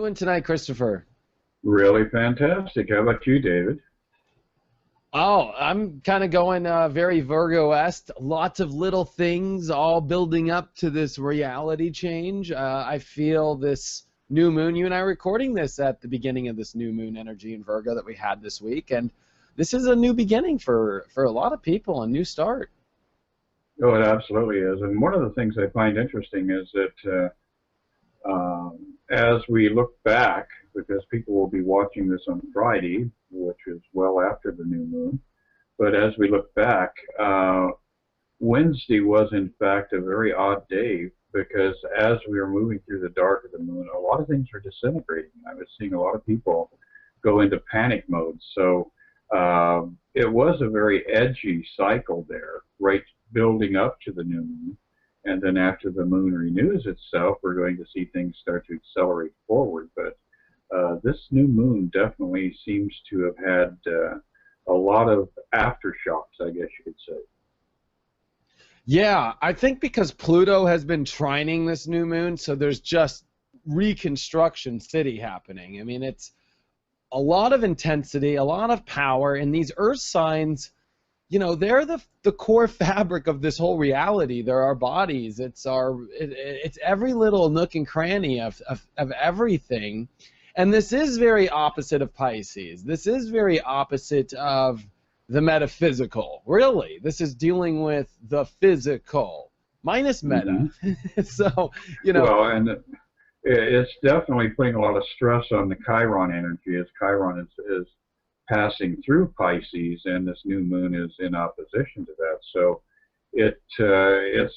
doing tonight, Christopher? Really fantastic. How about you, David? Oh, I'm kind of going very Virgo-esque. Lots of little things all building up to this reality change. I feel this new moon. You and I are recording this at the beginning of this new moon energy in Virgo that we had this week, and this is a new beginning for a lot of people, a new start. Oh, it absolutely is. And one of the things I find interesting is that as we look back, because people will be watching this on Friday, which is well after the new moon, but as we look back, Wednesday was in fact a very odd day because as we were moving through the dark of the moon, a lot of things were disintegrating. I was seeing a lot of people go into panic mode. So it was a very edgy cycle there, right, building up to the new moon. And then after the moon renews itself, we're going to see things start to accelerate forward. But this new moon definitely seems to have had a lot of aftershocks, I guess you could say. Yeah, I think because Pluto has been trining this new moon, so there's just reconstruction city happening. I mean, it's a lot of intensity, a lot of power, and these earth signs, you know, they're the core fabric of this whole reality. They're our bodies. It's every little nook and cranny of everything. And this is very opposite of Pisces. This is very opposite of the metaphysical. Really, this is dealing with the physical minus meta. Mm-hmm. So, you know. Well, and it's definitely putting a lot of stress on the Chiron energy as Chiron is passing through Pisces, and this new moon is in opposition to that. So it's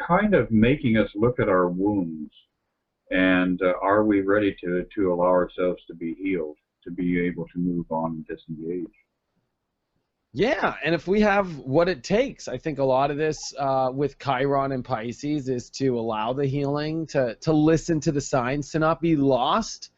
kind of making us look at our wounds, and are we ready to allow ourselves to be healed, to be able to move on and disengage? Yeah, and if we have what it takes, I think a lot of this with Chiron and Pisces is to allow the healing, to listen to the signs, to not be lost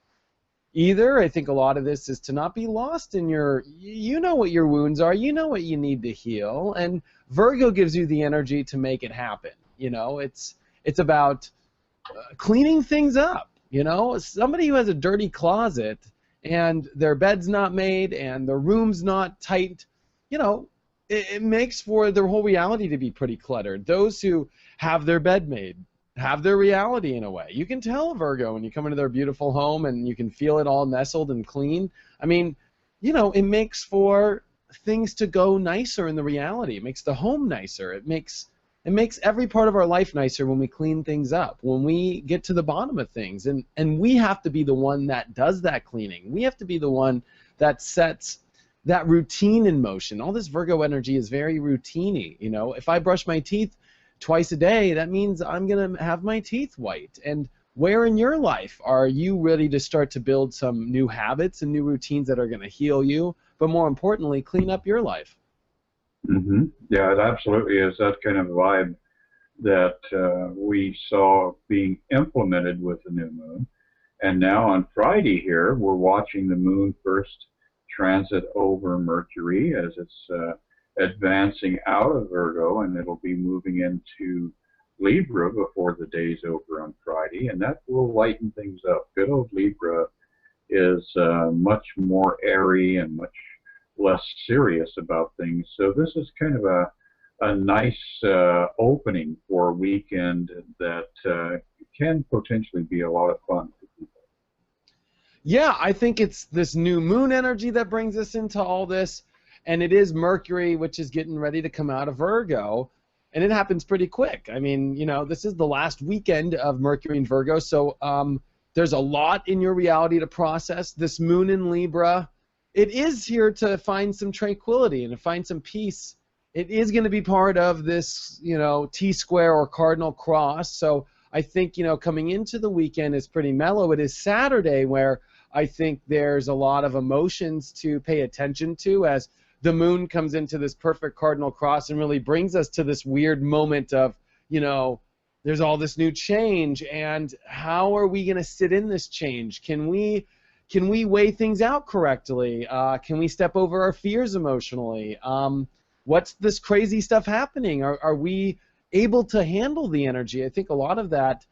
either. I think a lot of this is to not be lost in you know what your wounds are, you know what you need to heal, and Virgo gives you the energy to make it happen. You know, it's about cleaning things up. You know, somebody who has a dirty closet and their bed's not made and their room's not tight, you know, it makes for their whole reality to be pretty cluttered. Those who have their bed made have their reality in a way. You can tell Virgo when you come into their beautiful home and you can feel it all nestled and clean. I mean, you know, it makes for things to go nicer in the reality. It makes the home nicer. It makes every part of our life nicer when we clean things up, when we get to the bottom of things. And we have to be the one that does that cleaning. We have to be the one that sets that routine in motion. All this Virgo energy is very routine-y. You know, if I brush my teeth twice a day, that means I'm going to have my teeth white. And where in your life are you ready to start to build some new habits and new routines that are going to heal you, but more importantly, clean up your life? Mm-hmm. Yeah, it absolutely is that kind of vibe that we saw being implemented with the new moon. And now on Friday here, we're watching the moon first transit over Mercury as it's advancing out of Virgo, and it'll be moving into Libra before the day's over on Friday, and that will lighten things up. Good old Libra is much more airy and much less serious about things, so this is kind of a nice opening for a weekend that can potentially be a lot of fun for people. Yeah, I think it's this new moon energy that brings us into all this. And it is Mercury, which is getting ready to come out of Virgo, and it happens pretty quick. I mean, you know, this is the last weekend of Mercury in Virgo, so there's a lot in your reality to process. This moon in Libra, it is here to find some tranquility and to find some peace. It is going to be part of this, you know, T-square or cardinal cross, so I think, you know, coming into the weekend is pretty mellow. It is Saturday where I think there's a lot of emotions to pay attention to as the moon comes into this perfect cardinal cross and really brings us to this weird moment of, you know, there's all this new change, and how are we going to sit in this change? Can we weigh things out correctly? Can we step over our fears emotionally? What's this crazy stuff happening? Are we able to handle the energy? I think a lot of that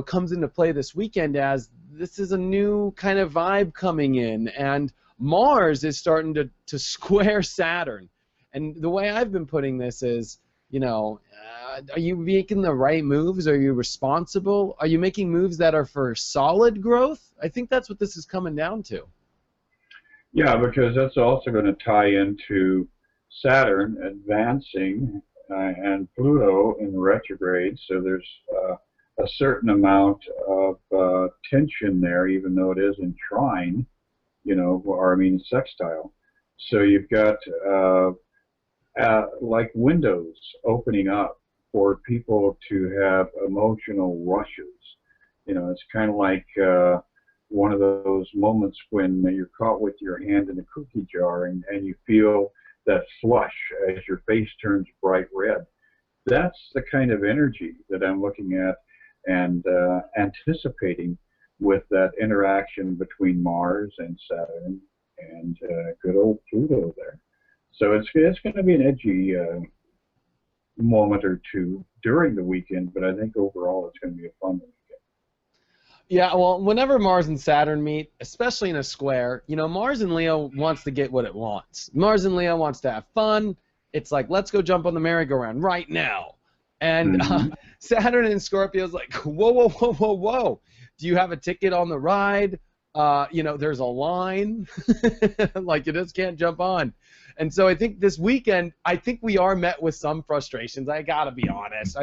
comes into play this weekend as this is a new kind of vibe coming in, and Mars is starting to square Saturn. And the way I've been putting this is, are you making the right moves? Are you responsible? Are you making moves that are for solid growth? I think that's what this is coming down to. Yeah, because that's also going to tie into Saturn advancing and Pluto in retrograde. So there's a certain amount of tension there, even though it is in trine, sextile. So you've got like windows opening up for people to have emotional rushes. It's kind of like one of those moments when you're caught with your hand in a cookie jar and you feel that flush as your face turns bright red. That's the kind of energy that I'm looking at and anticipating with that interaction between Mars and Saturn and good old Pluto there. So it's going to be an edgy moment or two during the weekend, but I think overall it's going to be a fun weekend. Yeah, well, whenever Mars and Saturn meet, especially in a square, Mars and Leo wants to get what it wants. Mars and Leo wants to have fun. It's like, let's go jump on the merry-go-round right now. And Saturn and Scorpio's like, whoa, whoa, whoa, whoa, whoa. Do you have a ticket on the ride? There's a line. Like, you just can't jump on. And so I think this weekend, we are met with some frustrations. I got to be honest.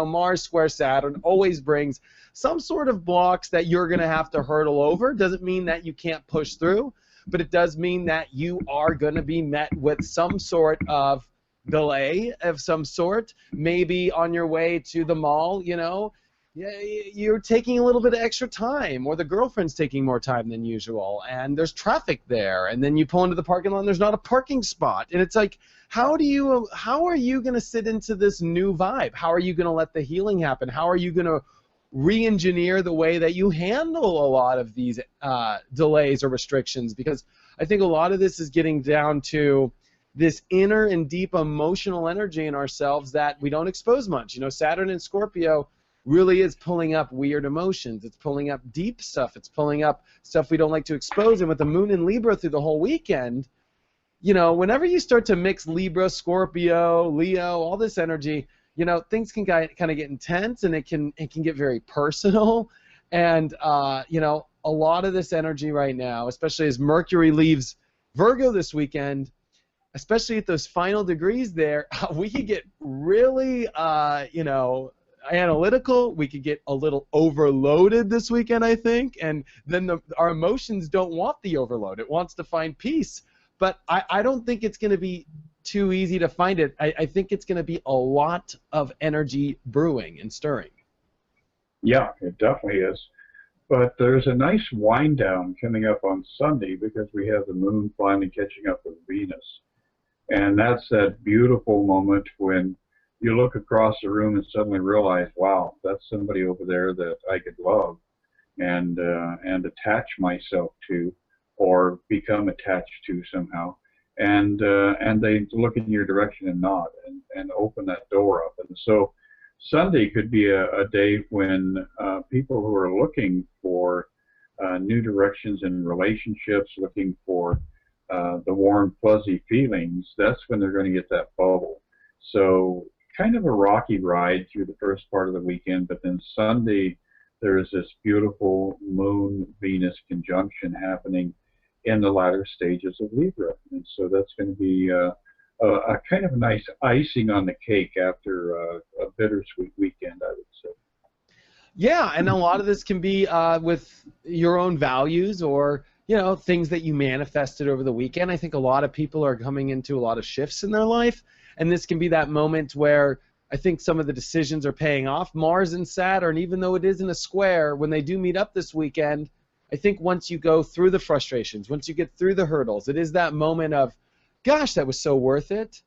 Mars square Saturn always brings some sort of blocks that you're going to have to hurdle over. Doesn't mean that you can't push through, but it does mean that you are going to be met with some sort of delay of some sort. Maybe on your way to the mall, you're taking a little bit of extra time, or the girlfriend's taking more time than usual, and there's traffic there, and then you pull into the parking lot and there's not a parking spot, and it's like, how are you going to sit into this new vibe? How are you going to let the healing happen? How are you going to re-engineer the way that you handle a lot of these delays or restrictions? Because I think a lot of this is getting down to this inner and deep emotional energy in ourselves that we don't expose much. Saturn and Scorpio really is pulling up weird emotions. It's pulling up deep stuff. It's pulling up stuff we don't like to expose. And with the moon in Libra through the whole weekend, whenever you start to mix Libra, Scorpio, Leo, all this energy, things can kind of get intense, and it can get very personal. And, a lot of this energy right now, especially as Mercury leaves Virgo this weekend, especially at those final degrees there, we could get really, analytical. We could get a little overloaded this weekend, I think, and then our emotions don't want the overload. It wants to find peace, but I don't think it's going to be too easy to find it. I think it's going to be a lot of energy brewing and stirring. Yeah, it definitely is. But there's a nice wind down coming up on Sunday because we have the moon finally catching up with Venus. And that's that beautiful moment when you look across the room and suddenly realize, wow, that's somebody over there that I could love and attach myself to, or become attached to somehow. And they look in your direction and nod and open that door up. And so Sunday could be a day when people who are looking for new directions in relationships, looking for the warm, fuzzy feelings, that's when they're going to get that bubble. So kind of a rocky ride through the first part of the weekend, but then Sunday there is this beautiful Moon-Venus conjunction happening in the latter stages of Libra. And so that's going to be a kind of a nice icing on the cake after a bittersweet weekend, I would say. Yeah, and a lot of this can be with your own values or things that you manifested over the weekend. I think a lot of people are coming into a lot of shifts in their life, and this can be that moment where I think some of the decisions are paying off. Mars and Saturn, even though it isn't a square, when they do meet up this weekend, I think once you go through the frustrations, once you get through the hurdles, it is that moment of, gosh, that was so worth it.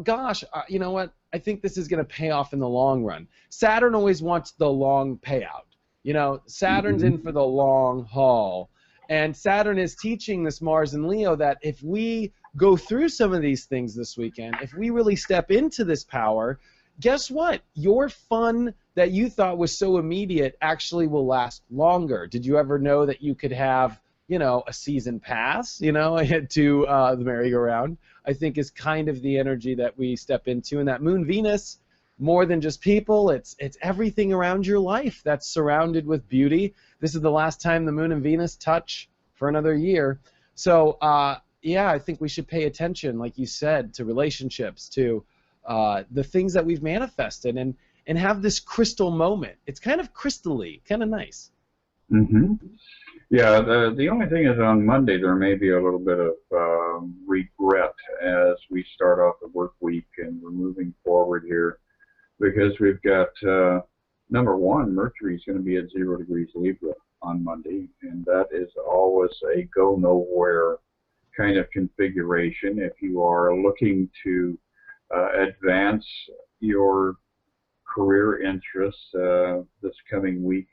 Gosh, you know what? I think this is going to pay off in the long run. Saturn always wants the long payout. Saturn's in for the long haul. And Saturn is teaching this Mars and Leo that if we go through some of these things this weekend, if we really step into this power, guess what? Your fun, that you thought was so immediate actually will last longer. Did you ever know that you could have, you know, a season pass, you know, to the merry-go-round? I think is kind of the energy that we step into. And that Moon Venus, more than just people, it's everything around your life that's surrounded with beauty. This is the last time the Moon and Venus touch for another year. So, yeah, I think we should pay attention, like you said, to relationships, to the things that we've manifested, and have this crystal moment. It's kind of crystal-y, kind of nice. Mm-hmm. Yeah, the only thing is on Monday there may be a little bit of regret as we start off the work week and we're moving forward here, because we've got, number one, Mercury is going to be at 0 degrees Libra on Monday, and that is always a go nowhere kind of configuration. If you are looking to advance your career interests this coming week,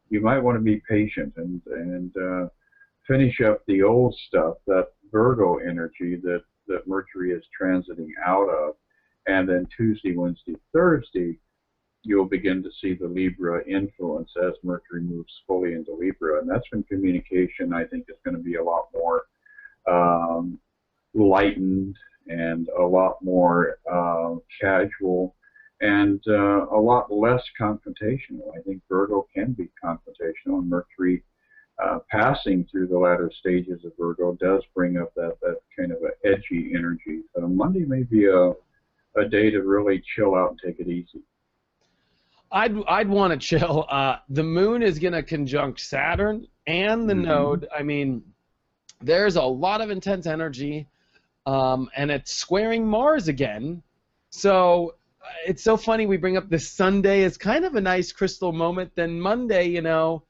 you might want to be patient and finish up the old stuff, that Virgo energy that Mercury is transiting out of. And then Tuesday, Wednesday, Thursday, you'll begin to see the Libra influence as Mercury moves fully into Libra. And that's when communication, I think, is going to be a lot more lightened and a lot more casual and a lot less confrontational. I think Virgo can be confrontational, and Mercury passing through the latter stages of Virgo does bring up that kind of an edgy energy. So Monday may be a day to really chill out and take it easy. I'd want to chill. The Moon is going to conjunct Saturn and the node. I mean, there's a lot of intense energy, and it's squaring Mars again. So it's so funny we bring up this Sunday as kind of a nice crystal moment. Then Monday, you know,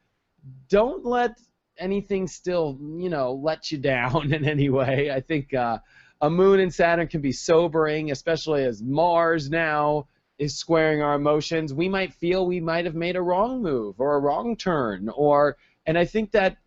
don't let anything still, you know, let you down in any way. I think a Moon and Saturn can be sobering, especially as Mars now is squaring our emotions. We might feel we might have made a wrong move or a wrong turn, and I think that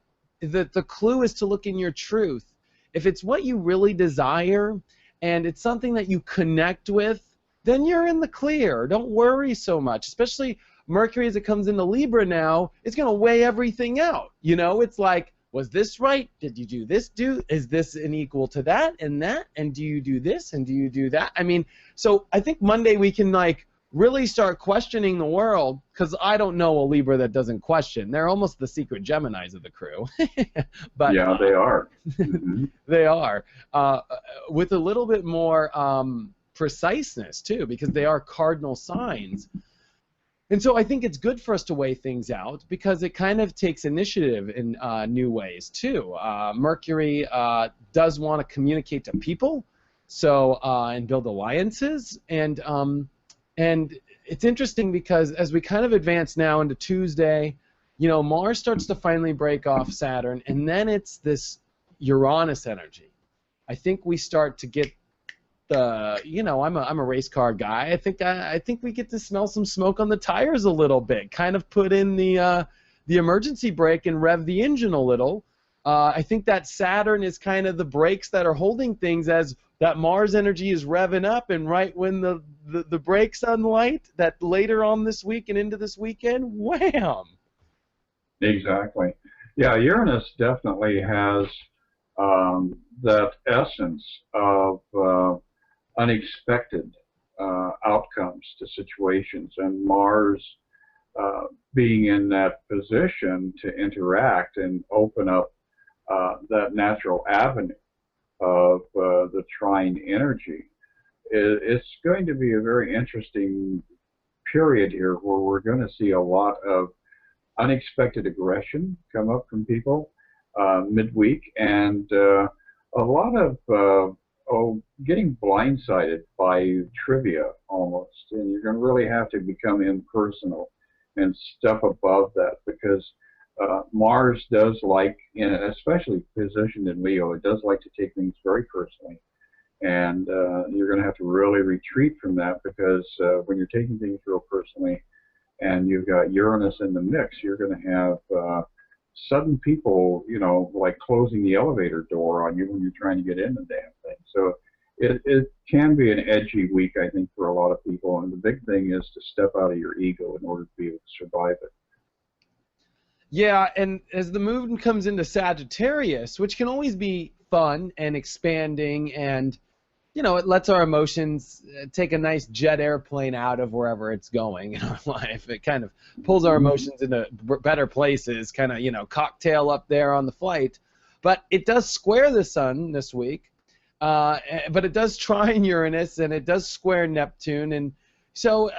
the clue is to look in your truth. If it's what you really desire and it's something that you connect with, then you're in the clear. Don't worry so much, especially Mercury as it comes into Libra now. It's going to weigh everything out. You know, it's like, was this right? Did you do this? Is this an equal to that and that? And do you do this and do you do that? I mean, so I think Monday we can like really start questioning the world, because I don't know a Libra that doesn't question. They're almost the secret Geminis of the crew. But yeah, they are. They are. With a little bit more preciseness too, because they are cardinal signs. And so I think it's good for us to weigh things out, because it kind of takes initiative in new ways too. Mercury does want to communicate to people, so and build alliances, and it's interesting because as we kind of advance now into Tuesday, you know, Mars starts to finally break off Saturn, and then it's this Uranus energy. I think we start to get the, you know, I'm a race car guy. I think we get to smell some smoke on the tires a little bit. Kind of put in the emergency brake and rev the engine a little. I think that Saturn is kind of the brakes that are holding things as that Mars energy is revving up, and right when the brakes unlight, that later on this week and into this weekend, wham! Exactly. Yeah, Uranus definitely has that essence of unexpected outcomes to situations, and Mars being in that position to interact and open up that natural avenue of the trine energy. It's going to be a very interesting period here where we're going to see a lot of unexpected aggression come up from people midweek, and a lot of getting blindsided by trivia almost, and you're going to really have to become impersonal and step above that, because Mars does like, especially positioned in Leo, it does like to take things very personally, and you're going to have to really retreat from that, because when you're taking things real personally and you've got Uranus in the mix, you're going to have sudden people, you know, like closing the elevator door on you when you're trying to get in the damn thing. So it can be an edgy week, I think, for a lot of people. And the big thing is to step out of your ego in order to be able to survive it. Yeah, and as the moon comes into Sagittarius, which can always be fun and expanding, and it lets our emotions take a nice jet airplane out of wherever it's going in our life. It kind of pulls our emotions into better places, kind of, cocktail up there on the flight. But it does square the sun this week, but it does trine Uranus, and it does square Neptune. And so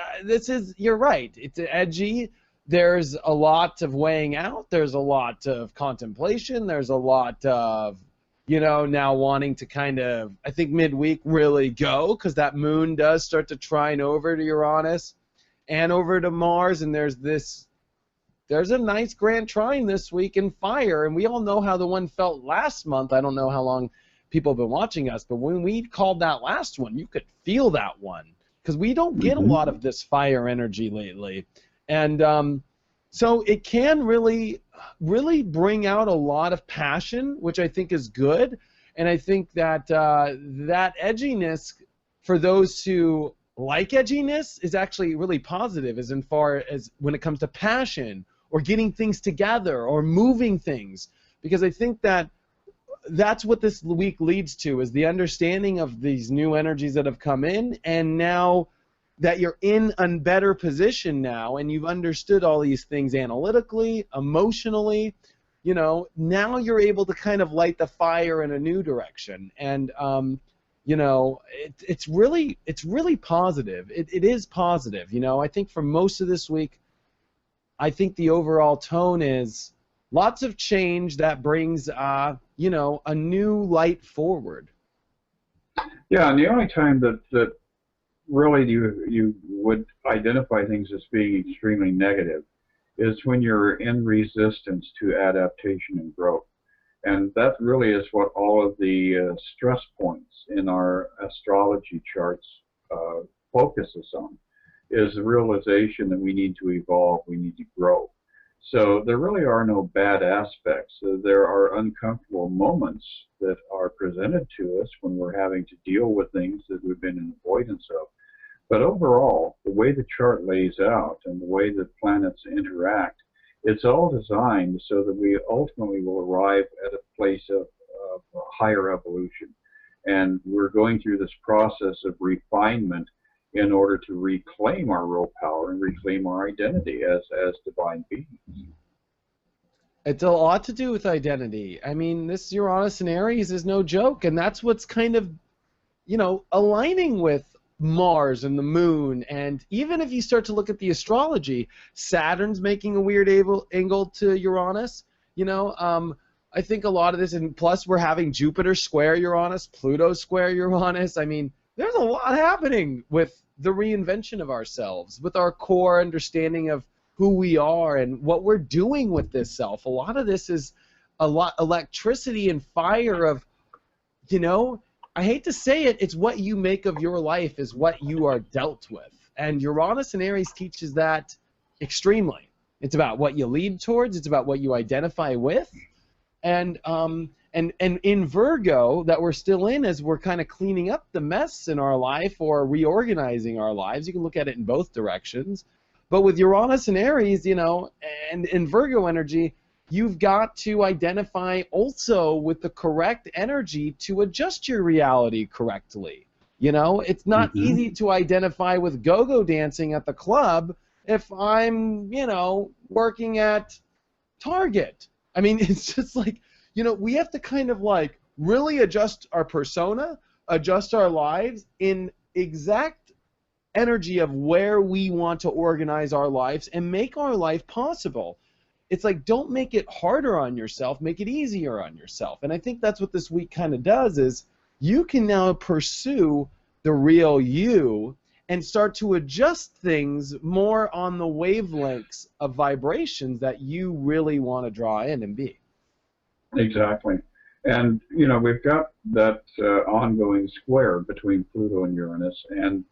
you're right, it's edgy. There's a lot of weighing out. There's a lot of contemplation. There's a lot of now wanting to kind of, I think, midweek really go, because that moon does start to trine over to Uranus and over to Mars, and there's a nice grand trine this week in fire, and we all know how the one felt last month. I don't know how long people have been watching us, but when we called that last one, you could feel that one, because we don't get a lot of this fire energy lately. And so it can really bring out a lot of passion, which I think is good. And I think that that edginess, for those who like edginess, is actually really positive, as far as when it comes to passion or getting things together or moving things. Because I think that's what this week leads to, is the understanding of these new energies that have come in, and now that you're in a better position now, and you've understood all these things analytically, emotionally, now you're able to kind of light the fire in a new direction. And it's really positive. It is positive. I think for most of this week, I think the overall tone is lots of change that brings a new light forward. Yeah, and the only time that really you would identify things as being extremely negative is when you're in resistance to adaptation and growth. And that really is what all of the stress points in our astrology charts focuses on, is the realization that we need to evolve, we need to grow. So there really are no bad aspects. There are uncomfortable moments that are presented to us when we're having to deal with things that we've been in avoidance of. But overall, the way the chart lays out and the way that planets interact, it's all designed so that we ultimately will arrive at a place of higher evolution. And we're going through this process of refinement in order to reclaim our real power and reclaim our identity as divine beings. It's a lot to do with identity. I mean, this Uranus and Aries is no joke, and that's what's kind of, aligning with Mars and the moon. And even if you start to look at the astrology, Saturn's making a weird angle to Uranus. I think a lot of this, and plus we're having Jupiter square Uranus, Pluto square Uranus. I mean, there's a lot happening with the reinvention of ourselves, with our core understanding of who we are and what we're doing with this self. A lot of this is a lot electricity and fire of, I hate to say it, it's what you make of your life is what you are dealt with. And Uranus and Aries teaches that extremely. It's about what you lead towards, it's about what you identify with. And in Virgo, that we're still in, as we're kind of cleaning up the mess in our life or reorganizing our lives. You can look at it in both directions. But with Uranus and Aries, and in Virgo energy, you've got to identify also with the correct energy to adjust your reality correctly. It's not easy to identify with go-go dancing at the club if I'm, working at Target. I mean, it's just like, we have to kind of like really adjust our persona, adjust our lives in exact energy of where we want to organize our lives and make our life possible. It's like, don't make it harder on yourself, make it easier on yourself. And I think that's what this week kind of does, is you can now pursue the real you and start to adjust things more on the wavelengths of vibrations that you really want to draw in and be. Exactly. And, we've got that ongoing square between Pluto and Uranus, and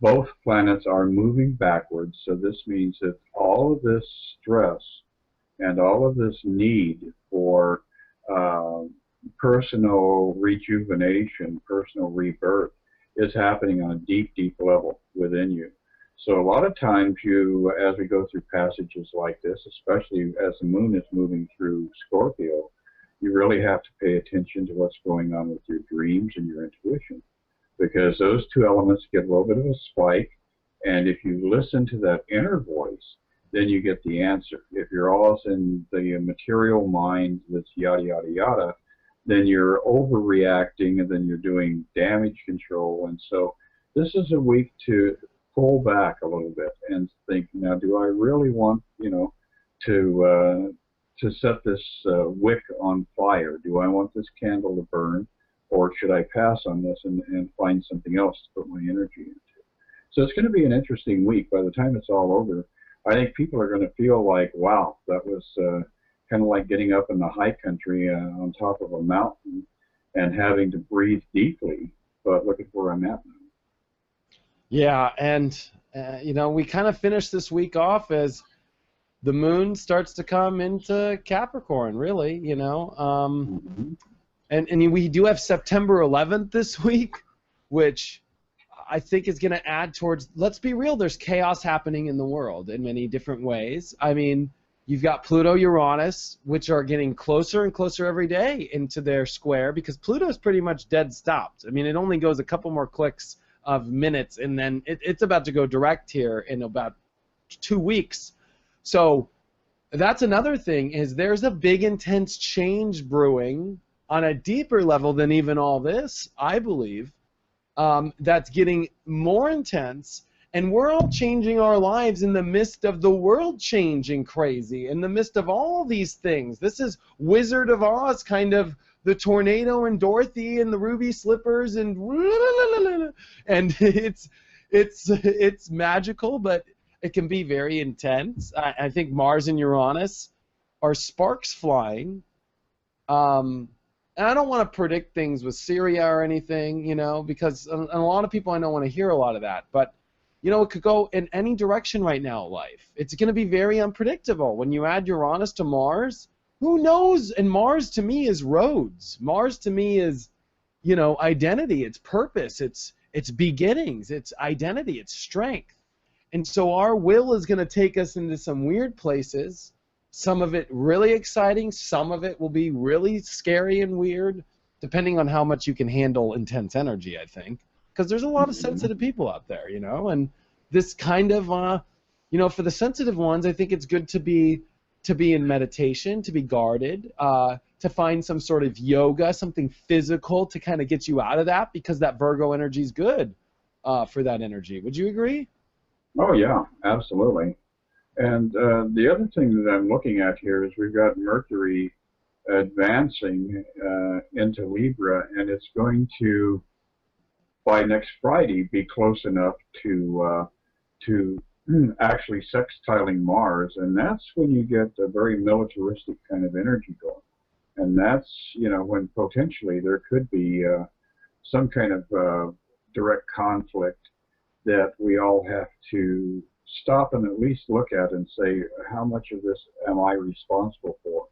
both planets are moving backwards. So this means that all of this stress and all of this need for personal rejuvenation, personal rebirth is happening on a deep, deep level within you. So a lot of times you, as we go through passages like this, especially as the moon is moving through Scorpio, you really have to pay attention to what's going on with your dreams and your intuition, because those two elements get a little bit of a spike. And if you listen to that inner voice, then you get the answer. If you're always in the material mind that's yada, yada, yada, then you're overreacting and then you're doing damage control. And so this is a week to pull back a little bit and think, now, do I really want, to set this wick on fire? Do I want this candle to burn, or should I pass on this and find something else to put my energy into? So it's going to be an interesting week. By the time it's all over, I think people are going to feel like, wow, that was kind of like getting up in the high country on top of a mountain and having to breathe deeply, but look at where I'm at now. Yeah, and we kind of finish this week off as the moon starts to come into Capricorn, really, and we do have September 11th this week, which I think is going to add towards, let's be real, there's chaos happening in the world in many different ways. I mean, you've got Pluto, Uranus, which are getting closer and closer every day into their square, because Pluto is pretty much dead stopped. I mean, it only goes a couple more clicks of minutes, and then it's about to go direct here in about 2 weeks. So that's another thing, is there's a big intense change brewing on a deeper level than even all this, I believe, that's getting more intense, and we're all changing our lives in the midst of the world changing crazy, in the midst of all these things. This is Wizard of Oz, kind of the tornado and Dorothy and the ruby slippers, and it's magical, but it can be very intense. I think Mars and Uranus are sparks flying. And I don't want to predict things with Syria or anything, because a lot of people I know want to hear a lot of that. But, it could go in any direction right now in life. It's going to be very unpredictable. When you add Uranus to Mars, who knows? And Mars to me is roads. Mars to me is, identity. It's purpose. It's beginnings. It's identity. It's strength. And so our will is going to take us into some weird places. Some of it really exciting. Some of it will be really scary and weird, depending on how much you can handle intense energy, I think. Because there's a lot of sensitive people out there, and this kind of, for the sensitive ones, I think it's good to be in meditation, to be guarded, to find some sort of yoga, something physical to kind of get you out of that, because that Virgo energy is good for that energy. Would you agree? Oh, yeah, absolutely. And the other thing that I'm looking at here is we've got Mercury advancing into Libra, and it's going to, by next Friday, be close enough to actually sextiling Mars, and that's when you get a very militaristic kind of energy going. And that's, when potentially there could be some kind of direct conflict that we all have to stop and at least look at and say, how much of this am I responsible for?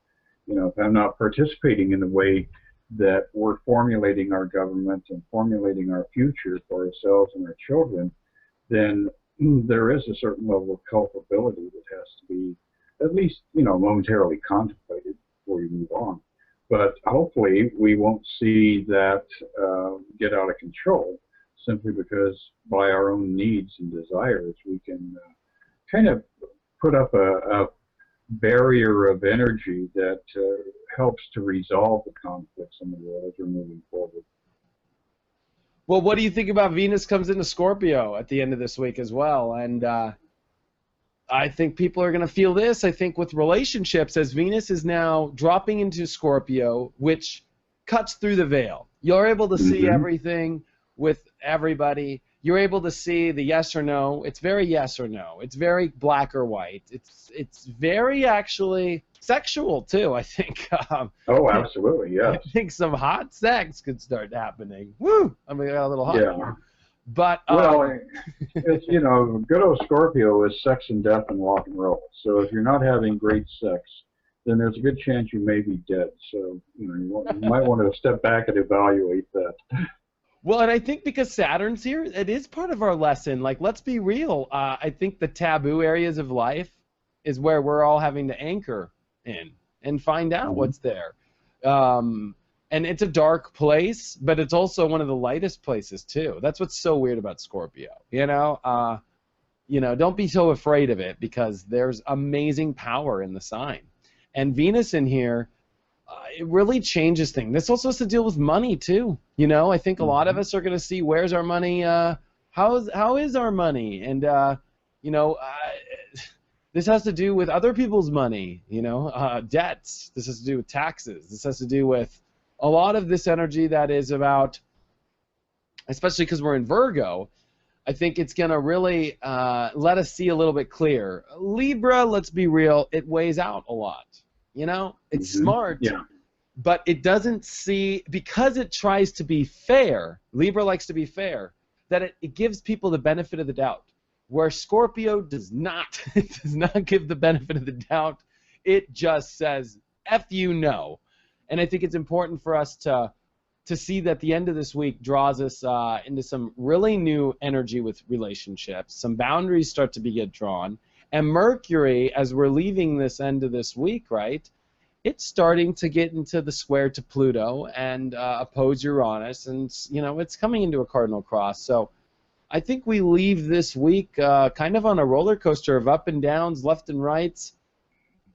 If I'm not participating in the way that we're formulating our government and formulating our future for ourselves and our children, then there is a certain level of culpability that has to be at least, momentarily contemplated before you move on. But hopefully we won't see that get out of control, simply because by our own needs and desires we can kind of put up a barrier of energy that helps to resolve the conflicts in the world as we're moving forward. Well, what do you think about Venus comes into Scorpio at the end of this week as well? And I think people are going to feel this. I think with relationships, as Venus is now dropping into Scorpio, which cuts through the veil. You're able to see everything with everybody. You're able to see the yes or no. It's very yes or no. It's very black or white. It's very actually sexual too, I think. Oh, absolutely, yes. I think some hot sex could start happening. Woo! I mean, I got a little hot. Yeah. But well, it's good old Scorpio is sex and death and rock and roll. So if you're not having great sex, then there's a good chance you may be dead. So, you might want to step back and evaluate that. Well, and I think because Saturn's here, it is part of our lesson. Like, let's be real. I think the taboo areas of life is where we're all having to anchor in and find out what's there. And it's a dark place, but it's also one of the lightest places too. That's what's so weird about Scorpio. Don't be so afraid of it, because there's amazing power in the sign. And Venus in here, it really changes things. This also has to deal with money too. I think a lot of us are going to see, where's our money? How is our money? And this has to do with other people's money. Debts. This has to do with taxes. This has to do with a lot of this energy that is about, especially because we're in Virgo, I think it's going to really let us see a little bit clear. Libra, let's be real, it weighs out a lot. It's smart, but it doesn't see, because it tries to be fair, Libra likes to be fair, that it gives people the benefit of the doubt, where Scorpio does not. It does not give the benefit of the doubt. It just says, F you, no. And I think it's important for us to see that the end of this week draws us into some really new energy with relationships. Some boundaries start to get drawn. And Mercury, as we're leaving this end of this week, right, it's starting to get into the square to Pluto and oppose Uranus. And, it's coming into a cardinal cross. So I think we leave this week kind of on a roller coaster of up and downs, left and rights.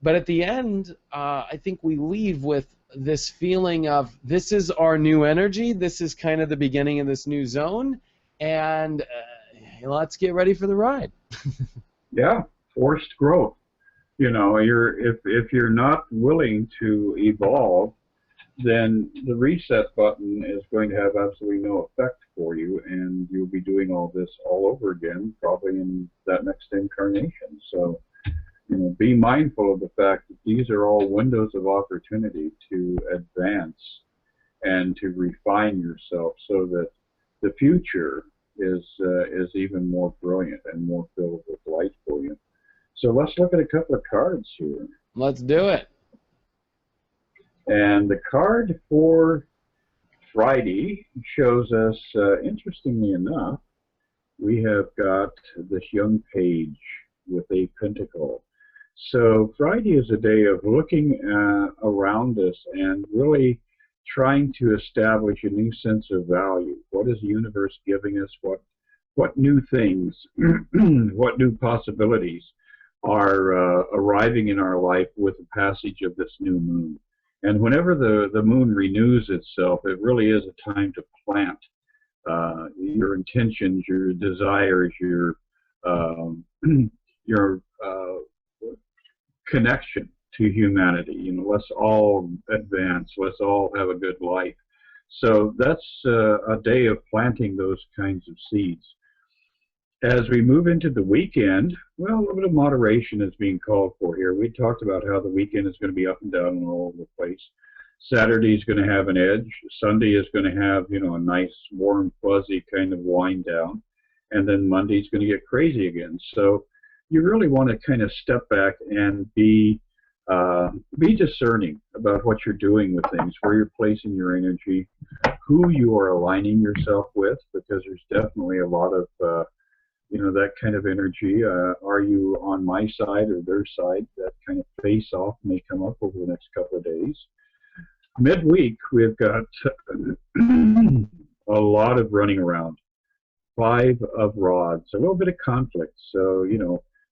But at the end, I think we leave with this feeling of, this is our new energy, this is kind of the beginning of this new zone, and let's get ready for the ride. Yeah, forced growth. If you're not willing to evolve, then the reset button is going to have absolutely no effect for you, and you'll be doing all this all over again, probably in that next incarnation. So, be mindful of the fact that these are all windows of opportunity to advance and to refine yourself, so that the future is even more brilliant and more filled with light for you. So let's look at a couple of cards here. Let's do it. And the card for Friday shows us, interestingly enough, we have got this young page with a pentacle. So Friday is a day of looking around us and really trying to establish a new sense of value. What is the universe giving us? What new things, what new possibilities are arriving in our life with the passage of this new moon? And whenever the moon renews itself, it really is a time to plant your intentions, your desires, your connection to humanity. Let's all advance. Let's all have a good life. So that's a day of planting those kinds of seeds. As we move into the weekend, well, a little bit of moderation is being called for here. We talked about how the weekend is going to be up and down and all over the place. Saturday is going to have an edge. Sunday is going to have, a nice, warm, fuzzy kind of wind down. And then Monday's going to get crazy again. So you really want to kind of step back and be discerning about what you're doing with things, where you're placing your energy, who you are aligning yourself with, because there's definitely a lot of that kind of energy. Are you on my side or their side? That kind of face-off may come up over the next couple of days. Midweek, we've got a lot of running around. 5 of rods, a little bit of conflict. So,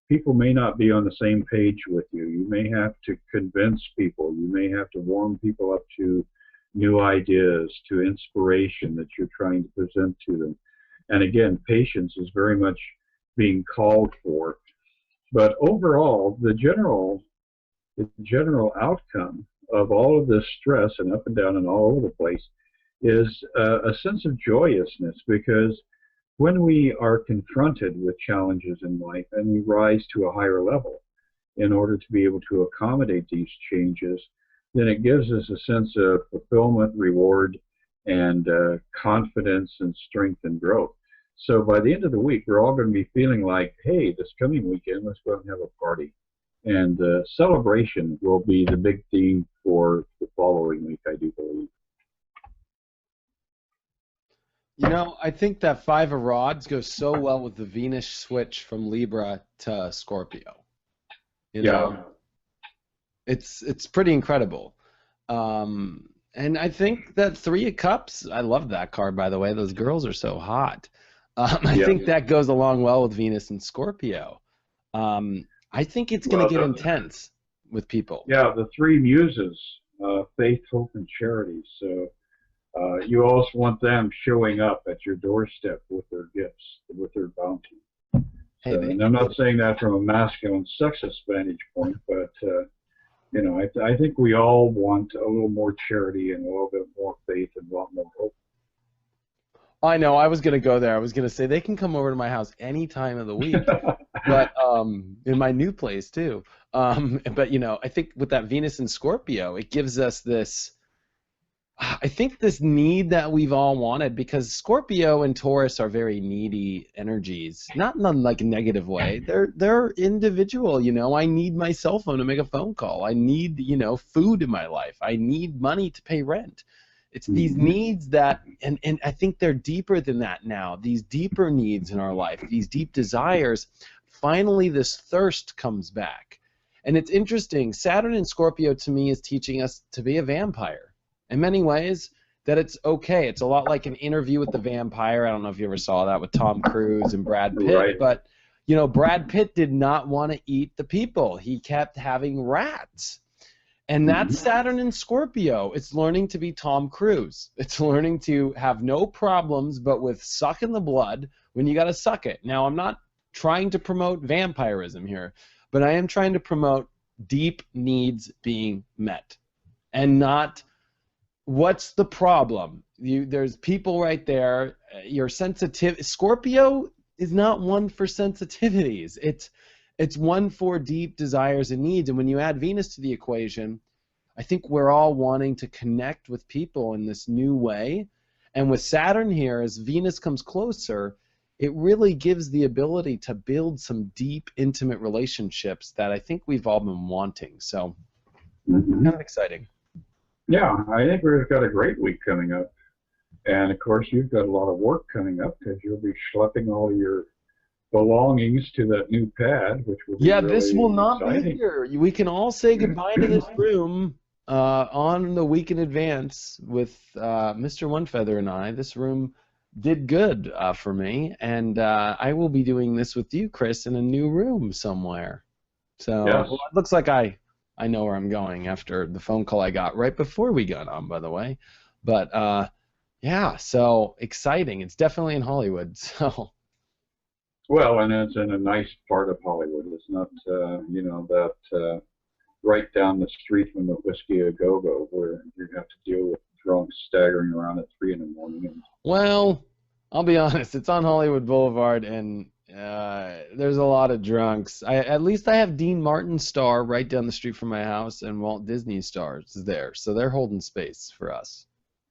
people may not be on the same page with you. You may have to convince people. You may have to warm people up to new ideas, to inspiration that you're trying to present to them. And again, patience is very much being called for. But overall, the general outcome of all of this stress and up and down and all over the place is a sense of joyousness, because when we are confronted with challenges in life and we rise to a higher level in order to be able to accommodate these changes, then it gives us a sense of fulfillment, reward, and confidence and strength and growth. So by the end of the week, we're all going to be feeling like, hey, this coming weekend, let's go out and have a party. And celebration will be the big theme for the following week, I do believe. You know, I think that Five of Rods goes so well with the Venus switch from Libra to Scorpio. You know, Yeah. it's pretty incredible. And I think that Three of Cups, I love that card, by the way. Those girls are so hot. I Yeah. think that goes along well with Venus and Scorpio. I think it's going to get intense with people. Yeah, the three muses, faith, hope, and charity. So you also want them showing up at your doorstep with their gifts, with their bounty. Hey, So, and I'm not saying that from a masculine, sexist vantage point, but you know, I think we all want a little more charity and a little bit more faith and a lot more hope. I know. I was going to go there. I was going to say they can come over to my house any time of the week, but in my new place too. But you know, I think with that Venus and Scorpio, it gives us this. I think this need that we've all wanted, because Scorpio and Taurus are very needy energies, not in a like negative way. They're individual, you know. I need my cell phone to make a phone call. I need, you know, food in my life. I need money to pay rent. It's these needs that, and I think they're deeper than that now. These deeper needs in our life, these deep desires, finally this thirst comes back. And it's interesting. Saturn in Scorpio to me is teaching us to be a vampire. In many ways, that it's okay. It's a lot like an Interview with the Vampire. I don't know if you ever saw that with Tom Cruise and Brad Pitt. Right. But, you know, Brad Pitt did not want to eat the people. He kept having rats. And that's Saturn in Scorpio. It's learning to be Tom Cruise. It's learning to have no problems, but with sucking the blood when you got to suck it. Now, I'm not trying to promote vampirism here, but I am trying to promote deep needs being met and not... What's the problem? There's people right there. Your sensitive Scorpio is not one for sensitivities. It's one for deep desires and needs. And when you add Venus to the equation, I think we're all wanting to connect with people in this new way. And with Saturn here, as Venus comes closer, it really gives the ability to build some deep, intimate relationships that I think we've all been wanting. So, kind of exciting. Yeah, I think we've got a great week coming up. And, of course, you've got a lot of work coming up because you'll be schlepping all your belongings to that new pad, which will be really this will not exciting. be here. We can all say goodbye to this room on the week in advance with Mr. Onefeather and I. This room did good for me, and I will be doing this with you, Chris, in a new room somewhere. So well, it looks like I know where I'm going after the phone call I got right before we got on, by the way. But, yeah, so exciting. It's definitely in Hollywood. So. Well, and it's in a nice part of Hollywood. It's not, you know, that right down the street from the Whiskey A Go-Go where you have to deal with drunks staggering around at 3 in the morning. Well, I'll be honest. It's on Hollywood Boulevard, and there's a lot of drunks. At least I have Dean Martin's star right down the street from my house, and Walt Disney's stars there, so they're holding space for us.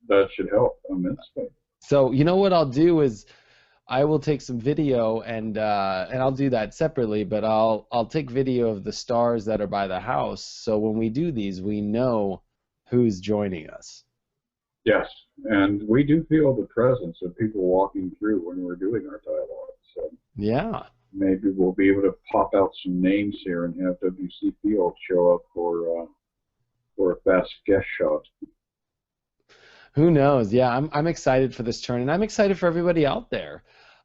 That should help immensely. So you know what I'll do is I will take some video, and I'll do that separately, but I'll take video of the stars that are by the house, so when we do these, we know who's joining us. Yes, and we do feel the presence of people walking through when we're doing our dialogue. So yeah, maybe we'll be able to pop out some names here and have W.C. Field show up for a fast guest shot. Who knows? Yeah, I'm excited for this turn, and I'm excited for everybody out there.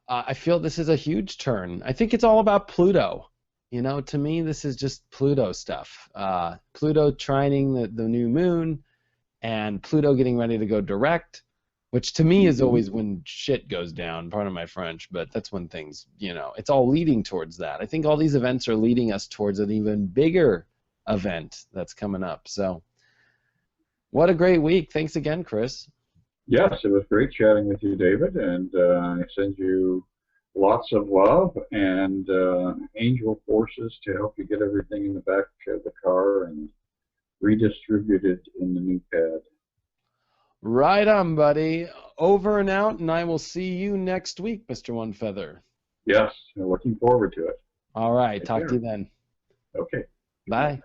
I feel this is a huge turn. I think it's all about Pluto. You know, to me, this is just Pluto stuff. Pluto trining the new moon, and Pluto getting ready to go direct, which to me is always when shit goes down, pardon my French, but that's when things, you know, it's all leading towards that. I think all these events are leading us towards an even bigger event that's coming up. So, what a great week. Thanks again, Chris. Yes, it was great chatting with you, David, and I send you lots of love and angel forces to help you get everything in the back of the car and redistributed in the new pad. Right on, buddy. Over and out, and I will see you next week, Mr. Onefeather. Yes, looking forward to it. All right, Take talk care. to you then. Okay. Bye.